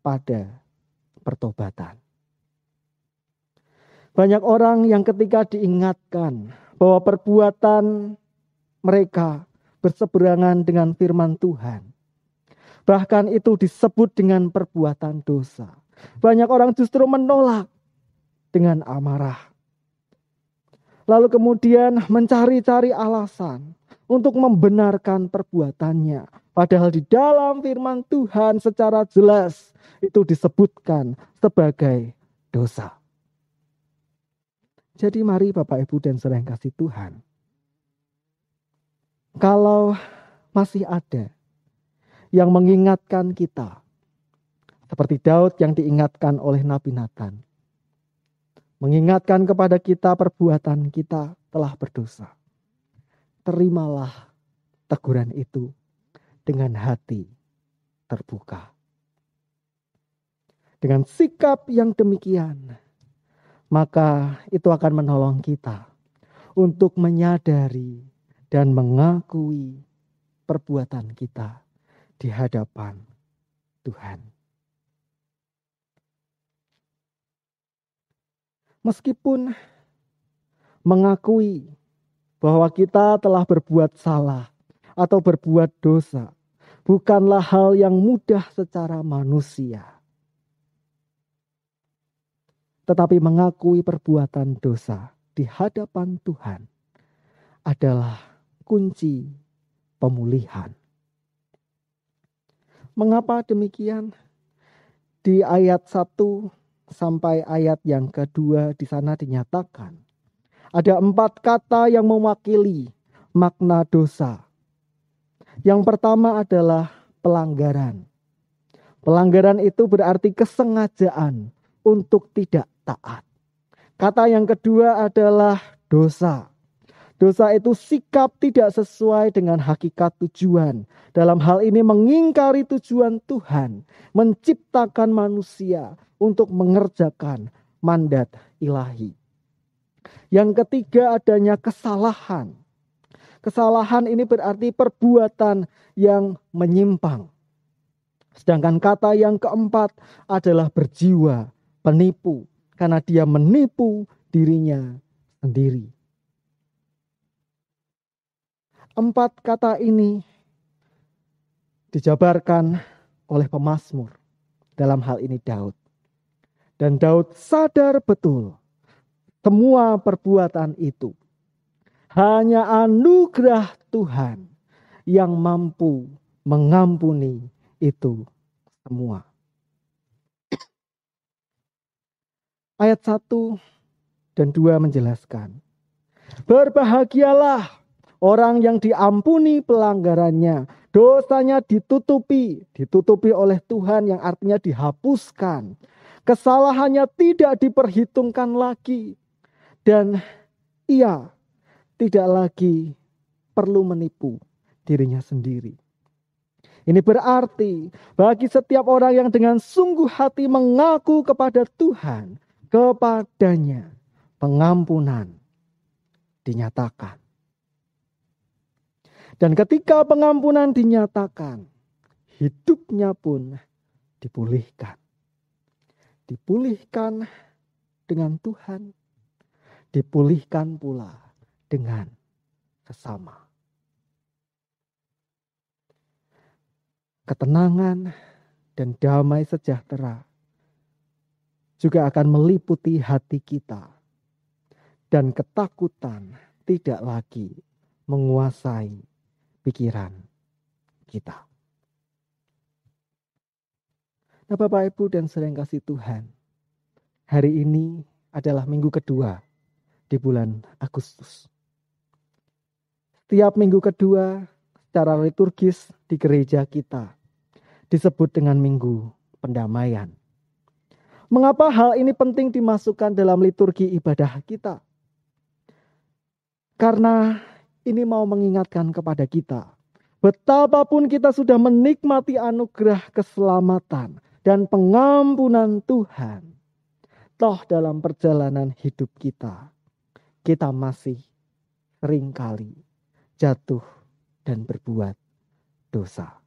pada pertobatan. Banyak orang yang ketika diingatkan bahwa perbuatan mereka berseberangan dengan firman Tuhan, bahkan itu disebut dengan perbuatan dosa, banyak orang justru menolak dengan amarah. Lalu kemudian mencari-cari alasan untuk membenarkan perbuatannya. Padahal di dalam firman Tuhan secara jelas itu disebutkan sebagai dosa. Jadi mari Bapak Ibu dan saudara yang kasih Tuhan, kalau masih ada yang mengingatkan kita, seperti Daud yang diingatkan oleh Nabi Nathan, mengingatkan kepada kita perbuatan kita telah berdosa, terimalah teguran itu dengan hati terbuka. Dengan sikap yang demikian, maka itu akan menolong kita untuk menyadari dan mengakui perbuatan kita di hadapan Tuhan. Meskipun mengakui bahwa kita telah berbuat salah atau berbuat dosa bukanlah hal yang mudah secara manusia. Tetapi mengakui perbuatan dosa di hadapan Tuhan adalah kunci pemulihan. Mengapa demikian? Di ayat 1 sampai ayat yang kedua di sana dinyatakan ada 4 kata yang mewakili makna dosa. Yang pertama adalah pelanggaran. Pelanggaran itu berarti kesengajaan untuk tidak taat. Kata yang kedua adalah dosa. Dosa itu sikap tidak sesuai dengan hakikat tujuan. Dalam hal ini mengingkari tujuan Tuhan, menciptakan manusia untuk mengerjakan mandat ilahi. Yang ketiga adanya kesalahan. Kesalahan ini berarti perbuatan yang menyimpang. Sedangkan kata yang keempat adalah berjiwa penipu, karena dia menipu dirinya sendiri. 4 kata ini dijabarkan oleh pemazmur, dalam hal ini Daud. Dan Daud sadar betul semua perbuatan itu hanya anugerah Tuhan yang mampu mengampuni itu semua. Ayat 1 dan 2 menjelaskan, berbahagialah orang yang diampuni pelanggarannya, dosanya ditutupi oleh Tuhan, yang artinya dihapuskan. Kesalahannya tidak diperhitungkan lagi. Dan ia tidak lagi perlu menipu dirinya sendiri. Ini berarti bagi setiap orang yang dengan sungguh hati mengaku kepada Tuhan, kepadanya pengampunan dinyatakan. Dan ketika pengampunan dinyatakan, hidupnya pun dipulihkan. Dipulihkan dengan Tuhan, dipulihkan pula dengan sesama. Ketenangan dan damai sejahtera juga akan meliputi hati kita. Dan ketakutan tidak lagi menguasai pikiran kita. Nah, Bapak, Ibu, dan saudara yang kasih Tuhan, hari ini adalah minggu kedua di bulan Agustus. Setiap minggu kedua secara liturgis di gereja kita disebut dengan Minggu Pendamaian. Mengapa hal ini penting dimasukkan dalam liturgi ibadah kita? Karena ini mau mengingatkan kepada kita, betapapun kita sudah menikmati anugerah keselamatan dan pengampunan Tuhan, toh dalam perjalanan hidup kita masih seringkali jatuh dan berbuat dosa.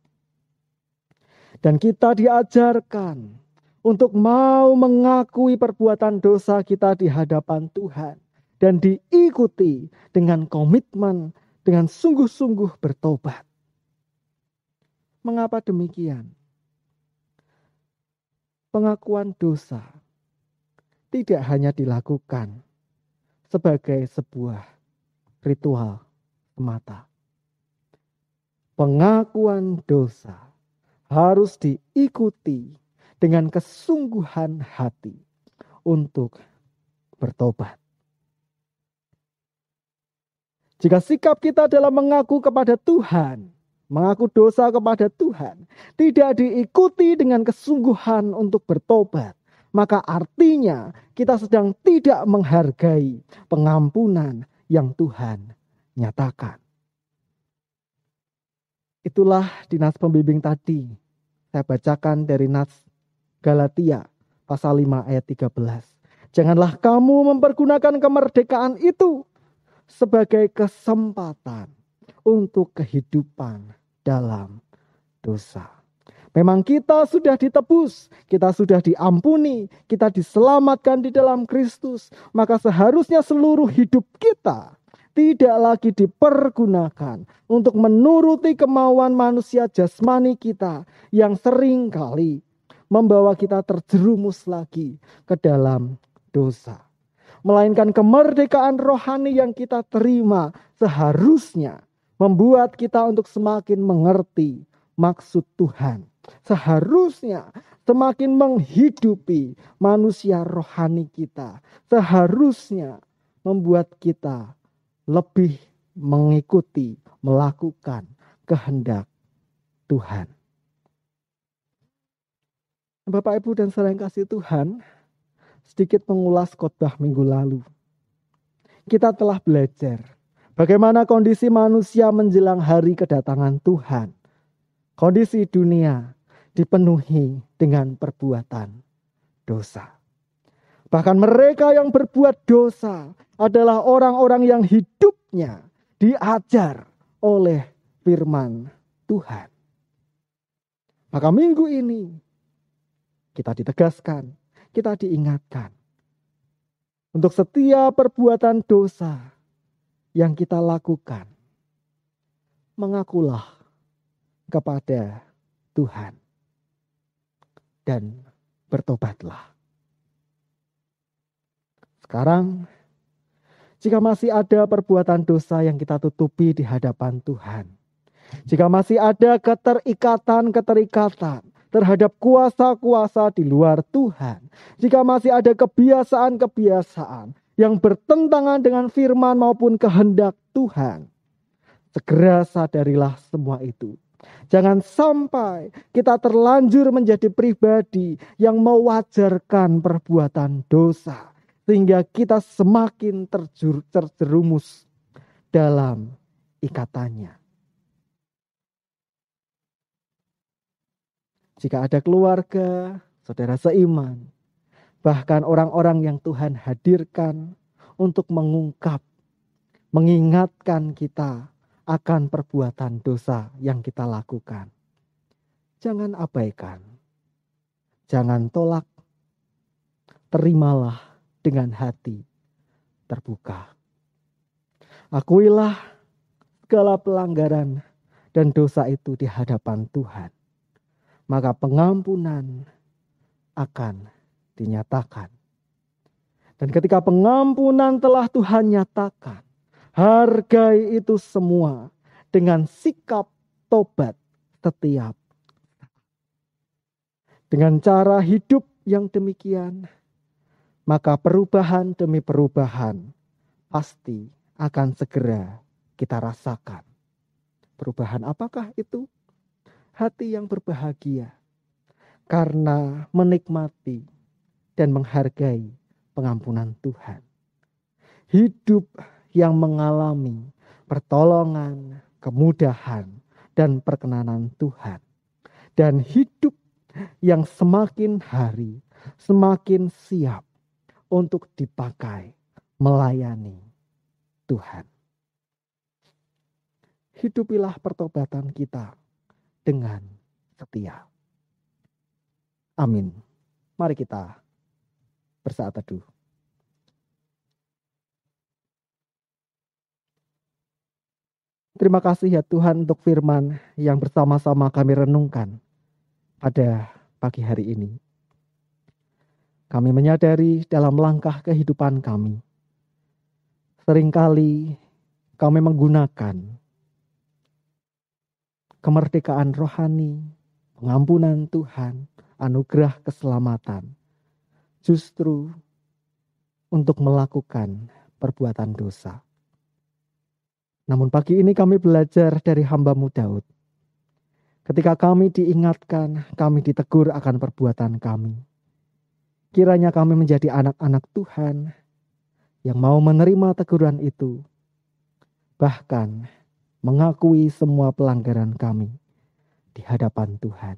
Dan kita diajarkan untuk mau mengakui perbuatan dosa kita di hadapan Tuhan dan diikuti dengan komitmen, dengan sungguh-sungguh bertobat. Mengapa demikian? Pengakuan dosa tidak hanya dilakukan sebagai sebuah ritual semata. Pengakuan dosa harus diikuti dengan kesungguhan hati untuk bertobat. Jika sikap kita dalam mengaku kepada Tuhan, mengaku dosa kepada Tuhan, tidak diikuti dengan kesungguhan untuk bertobat, maka artinya kita sedang tidak menghargai pengampunan yang Tuhan nyatakan. Itulah di nas pembimbing tadi. Saya bacakan dari nas Galatia pasal 5 ayat 13. Janganlah kamu mempergunakan kemerdekaan itu sebagai kesempatan untuk kehidupan dalam dosa. Memang kita sudah ditebus, kita sudah diampuni, kita diselamatkan di dalam Kristus. Maka seharusnya seluruh hidup kita tidak lagi dipergunakan untuk menuruti kemauan manusia jasmani kita yang sering kali membawa kita terjerumus lagi ke dalam dosa. Melainkan kemerdekaan rohani yang kita terima seharusnya membuat kita untuk semakin mengerti maksud Tuhan. Seharusnya semakin menghidupi manusia rohani kita. Seharusnya membuat kita lebih mengikuti, melakukan kehendak Tuhan. Bapak, Ibu, dan saudara yang kasih Tuhan, sedikit mengulas khotbah minggu lalu. Kita telah belajar bagaimana kondisi manusia menjelang hari kedatangan Tuhan. Kondisi dunia dipenuhi dengan perbuatan dosa. Bahkan mereka yang berbuat dosa adalah orang-orang yang hidupnya diajar oleh firman Tuhan. Maka minggu ini kita ditegaskan, kita diingatkan untuk setiap perbuatan dosa yang kita lakukan, mengakulah kepada Tuhan dan bertobatlah. Sekarang, jika masih ada perbuatan dosa yang kita tutupi di hadapan Tuhan, jika masih ada keterikatan terhadap kuasa-kuasa di luar Tuhan, jika masih ada kebiasaan-kebiasaan yang bertentangan dengan firman maupun kehendak Tuhan, segera sadarilah semua itu. Jangan sampai kita terlanjur menjadi pribadi yang mewajarkan perbuatan dosa, sehingga kita semakin terjerumus dalam ikatannya. Jika ada keluarga, saudara seiman, bahkan orang-orang yang Tuhan hadirkan untuk mengungkap, mengingatkan kita akan perbuatan dosa yang kita lakukan. Jangan abaikan, jangan tolak, terimalah dengan hati terbuka. Akuilah segala pelanggaran dan dosa itu di hadapan Tuhan. Maka pengampunan akan dinyatakan. Dan ketika pengampunan telah Tuhan nyatakan, hargai itu semua dengan sikap tobat setiap. Dengan cara hidup yang demikian, maka perubahan demi perubahan pasti akan segera kita rasakan. Perubahan apakah itu? Hati yang berbahagia karena menikmati dan menghargai pengampunan Tuhan. Hidup yang mengalami pertolongan, kemudahan, dan perkenanan Tuhan. Dan hidup yang semakin hari semakin siap untuk dipakai melayani Tuhan. Hidupilah pertobatan kita dengan setia. Amin. Mari kita bersaat teduh. Terima kasih ya Tuhan untuk firman yang bersama-sama kami renungkan pada pagi hari ini. Kami menyadari dalam langkah kehidupan kami, seringkali kami menggunakan kemerdekaan rohani, pengampunan Tuhan, anugerah keselamatan, justru untuk melakukan perbuatan dosa. Namun pagi ini kami belajar dari hamba-Mu Daud. Ketika kami diingatkan, kami ditegur akan perbuatan kami. Kiranya kami menjadi anak-anak Tuhan yang mau menerima teguran itu, bahkan mengakui semua pelanggaran kami di hadapan Tuhan.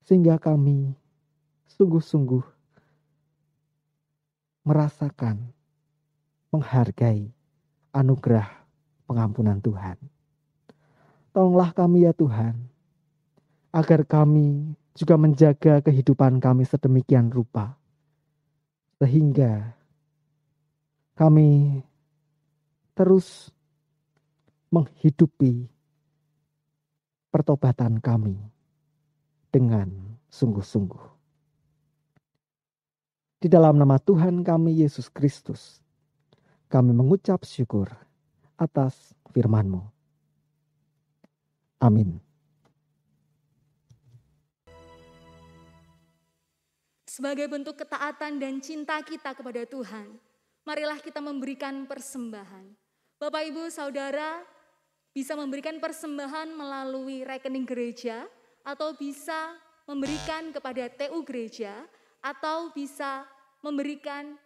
Sehingga kami sungguh-sungguh merasakan, menghargai anugerah pengampunan Tuhan. Tolonglah kami ya Tuhan, agar kami juga menjaga kehidupan kami sedemikian rupa, sehingga kami terus menghidupi pertobatan kami dengan sungguh-sungguh. Di dalam nama Tuhan kami Yesus Kristus, kami mengucap syukur atas firman-Mu. Amin. Sebagai bentuk ketaatan dan cinta kita kepada Tuhan, marilah kita memberikan persembahan. Bapak, Ibu, Saudara bisa memberikan persembahan melalui rekening gereja, atau bisa memberikan kepada TU gereja, atau bisa memberikan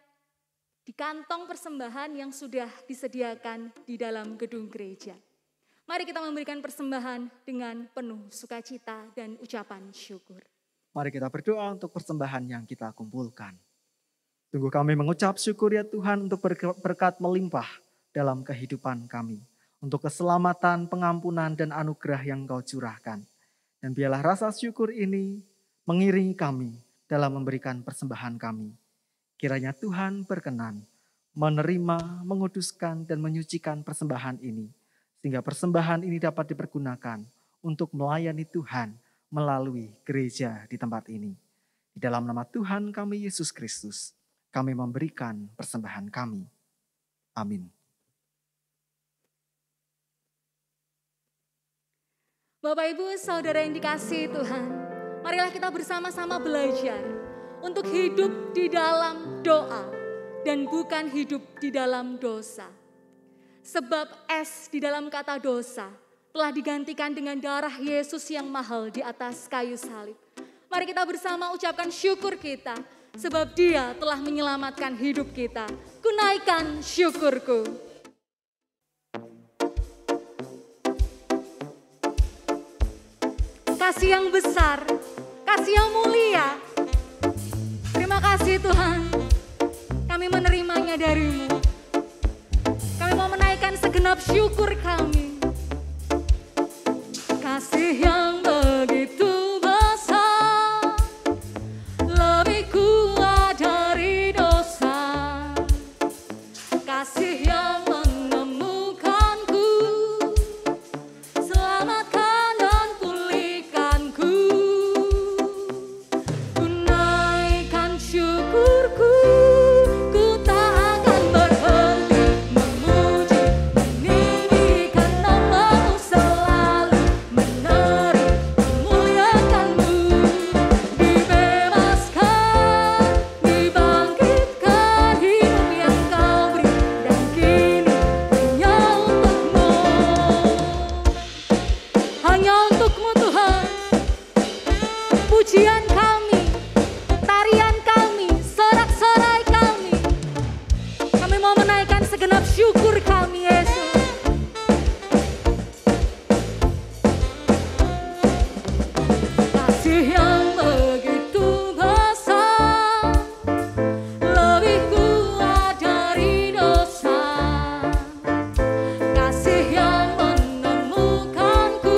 di kantong persembahan yang sudah disediakan di dalam gedung gereja. Mari kita memberikan persembahan dengan penuh sukacita dan ucapan syukur. Mari kita berdoa untuk persembahan yang kita kumpulkan. Sungguh kami mengucap syukur ya Tuhan untuk berkat melimpah dalam kehidupan kami. Untuk keselamatan, pengampunan, dan anugerah yang Kau curahkan. Dan biarlah rasa syukur ini mengiringi kami dalam memberikan persembahan kami. Kiranya Tuhan berkenan menerima, menguduskan, dan menyucikan persembahan ini. Sehingga persembahan ini dapat dipergunakan untuk melayani Tuhan melalui gereja di tempat ini. Di dalam nama Tuhan kami Yesus Kristus, kami memberikan persembahan kami. Amin. Bapak, Ibu, Saudara yang dikasihi Tuhan, marilah kita bersama-sama belajar untuk hidup di dalam doa dan bukan hidup di dalam dosa. Sebab S di dalam kata dosa telah digantikan dengan darah Yesus yang mahal di atas kayu salib. Mari kita bersama ucapkan syukur kita, sebab Dia telah menyelamatkan hidup kita. Kunaikan syukurku. Kasih yang besar, kasih yang mulia. Terima kasih Tuhan, kami menerimanya dari-Mu. Kami mau menaikkan segenap syukur kami. Kasih yang begitu besar, lebih kuat dari dosa. Kasih yang menemukanku, selamatkan dan pulihkanku. Ku naikkan syukurku, ku tak akan berhenti memuji, meninggikan syukur kami Yesus. Kasih yang begitu besar, lebih kuat dari dosa. Kasih yang menemukanku,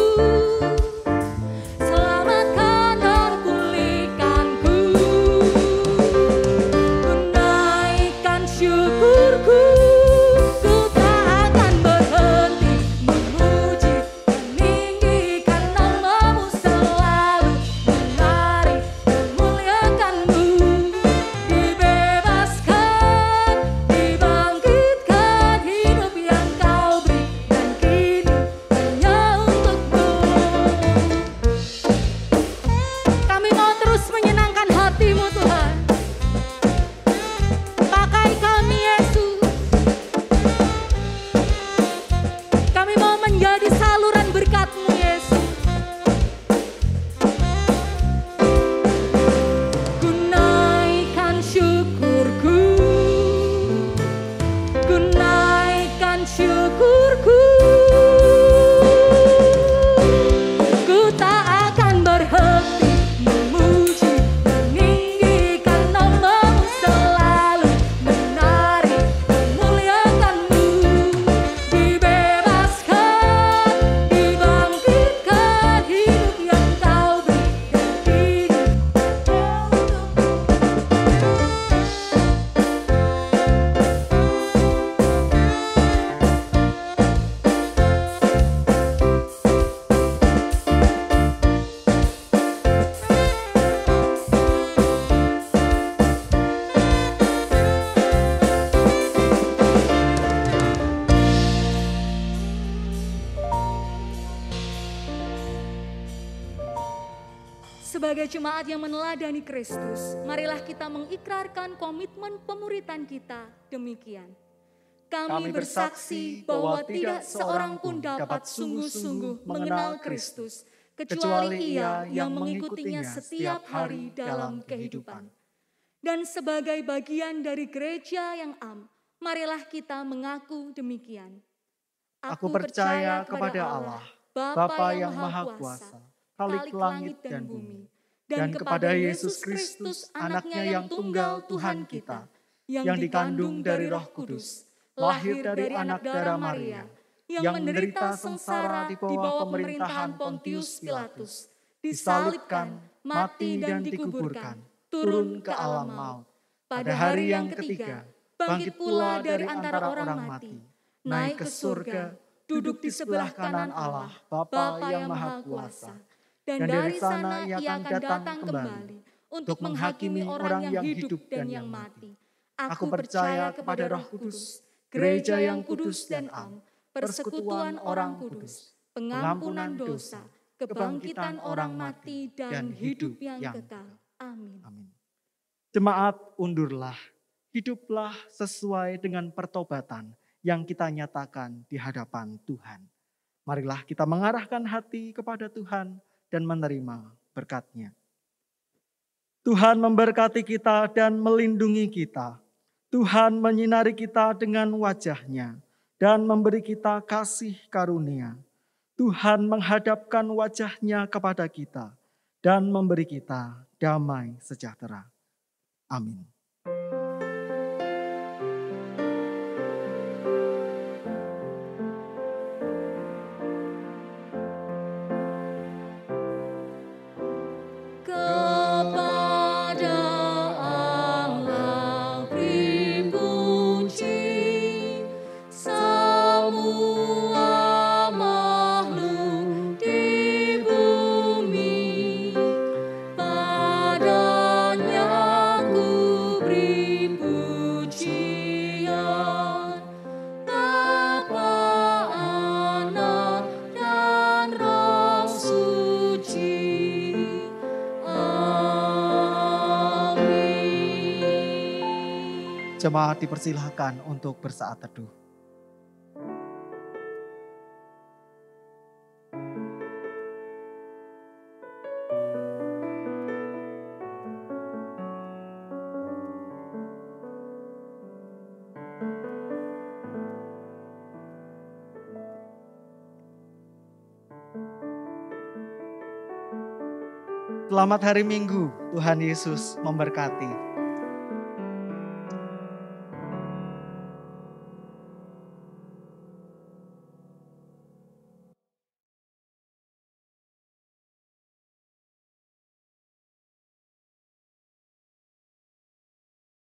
selamatkan dan pulihkanku. Ku naikkan syukurku, ku tak akan berhenti memuji, meninggikan namamu selalu, menari memuliakanmu. Dibebaskan, dibangkitkan, hidup yang kau beri, dan kini hanya untukmu. Kami mau terus menyenangkan hatimu Tuhan. Pakai kami Yesus. Kami mau menjadi saluran berkat-Mu Yesus. Ku naikkan syukurku, ku naikkan syukurku. Ku tak akan berhenti memuji, meninggikan namamu selalu, menari memuliakanmu. Dibebaskan, dibangkitkan, hidup yang kau beri, dan kini sebagai jemaat yang meneladani Kristus, marilah kita mengikrarkan komitmen pemuritan kita demikian. Kami bersaksi bahwa tidak seorang pun dapat sungguh-sungguh mengenal Kristus, kecuali Ia yang mengikutinya setiap hari dalam kehidupan. Dan sebagai bagian dari gereja yang am, marilah kita mengaku demikian. Aku percaya kepada Allah, Bapa yang Maha Kuasa, Khalik langit dan bumi, dan kepada Yesus Kristus, Anaknya yang tunggal Tuhan kita, yang dikandung dari Roh Kudus, lahir dari anak darah Maria, yang menderita sengsara di bawah pemerintahan Pontius Pilatus, disalibkan, mati dan dikuburkan, turun ke alam maut. Pada hari yang ketiga, bangkit pula dari antara orang mati, naik ke surga, duduk di sebelah kanan Allah, Bapa yang Maha Kuasa. Dan dari sana Ia akan datang kembali untuk menghakimi orang yang hidup dan yang mati. Aku percaya kepada Roh Kudus, gereja yang kudus dan am, persekutuan orang kudus, pengampunan dosa, kebangkitan orang mati, dan hidup yang kekal. Amin. Amin. Jemaat, undurlah, hiduplah sesuai dengan pertobatan yang kita nyatakan di hadapan Tuhan. Marilah kita mengarahkan hati kepada Tuhan dan menerima berkat-Nya. Tuhan memberkati kita dan melindungi kita. Tuhan menyinari kita dengan wajah-Nya dan memberi kita kasih karunia. Tuhan menghadapkan wajah-Nya kepada kita dan memberi kita damai sejahtera. Amin. Jemaat dipersilahkan untuk bersaat teduh. Selamat hari Minggu, Tuhan Yesus memberkati.